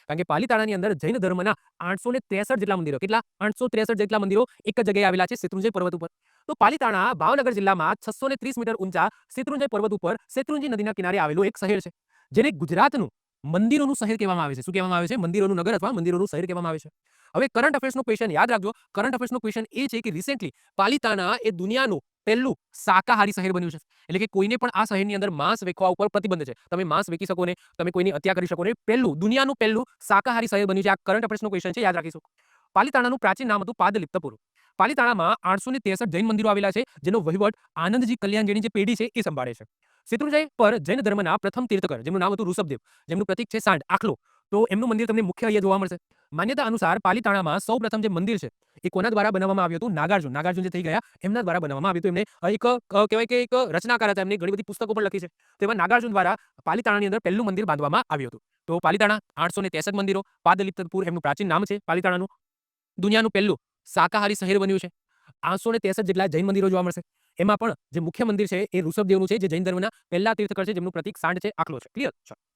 કારણ કે પાલીતાણાની અંદર જૈન ધર્મના 863 જેટલા મંદિરો, કેટલા 863 જેટલા મંદિરો એક જ જગ્યાએ આવેલા છે શેત્રુંજય પર્વત ઉપર. તો પાલીતાણા ભાવનગર જિલ્લામાં 630 મીટર ઊંચા શેત્રુંજય પર્વત ઉપર શેત્રુંજી નદીના કિનારે આવેલું એક શહેર છે, જેને ગુજરાતનું મંદિરોનું શહેર કહેવામાં આવે છે. શું કહેવામાં આવે છે? મંદિરોનું નગર અથવા મંદિરોનું શહેર કહેવામાં આવે છે. હવે કરંટ અફેર્સનો ક્વેશ્ચન યાદ રાખજો. કરંટ અફેર્સનો ક્વેશ્ચન એ છે કે રિસેન્ટલી પાલીતાણા એ દુનિયાનું પહેલું શાકાહારી શહેર બન્યું છે. એટલે કે કોઈને પણ આ શહેરની અંદર માંસ વેચવા ઉપર પ્રતિબંધ છે. તમે માંસ વેચી શકો ને, તમે કોઈની હત્યા કરી શકો ને. દુનિયાનું પહેલું શાકાહારી શહેર બન્યું છે. આ કરંટ અફેર્સનો ક્વેશ્ચન છે, યાદ રાખીશું. પાલીતાણાનું પ્રાચીન નામ હતું પાદલિપ્તપુર. પાલીતાણામાં 863 જૈન મંદિરો આવેલા છે, જેનો વહીવટ આનંદજી કલ્યાણજીની જે પેઢી છે એ સંભાળે છે. શેત્રુંજય પર જૈન ધર્મના પ્રથમ તીર્થકર, જેમનું નામ હતું ઋષભદેવ, જેમનું પ્રતીક છે સાંઢ, આખલો. તો એમનું મંદિર તમને મુખ્ય અહીંયા જોવા મળશે. માન્યતા અનુસાર પાલીતાણામાં સૌપ્રથમ જે મંદિર છે એ કોના દ્વારા બનાવવામાં આવ્યું હતું? નાગાર્જુન જે થઈ ગયા એમના દ્વારા બનાવવામાં આવ્યું હતું. એમને એક કહેવાય કે એક રચનાકાર હતા. એમની ઘણી બધી પુસ્તકો પણ લખી છે. તો એમાં નાગાર્જુન દ્વારા પાલીતાણાની અંદર પહેલું મંદિર બાંધવામાં આવ્યું હતું. તો પાલીતાણા 863 મંદિરો, પાદલિપ્તપુર એમનું પ્રાચીન નામ છે પાલીતાણાનું. દુનિયાનું પહેલું શાકાહારી શહેર બન્યું છે. 863 જેટલા જૈન મંદિરો જોવા મળશે. એમાં પણ જે મુખ્ય મંદિર છે એ ઋષભદેવનું છે, જે જૈન ધર્મના પહેલા તીર્થકર છે, જેમનું પ્રતીક સાંઢ છે, આખલો છે. ક્લિયર?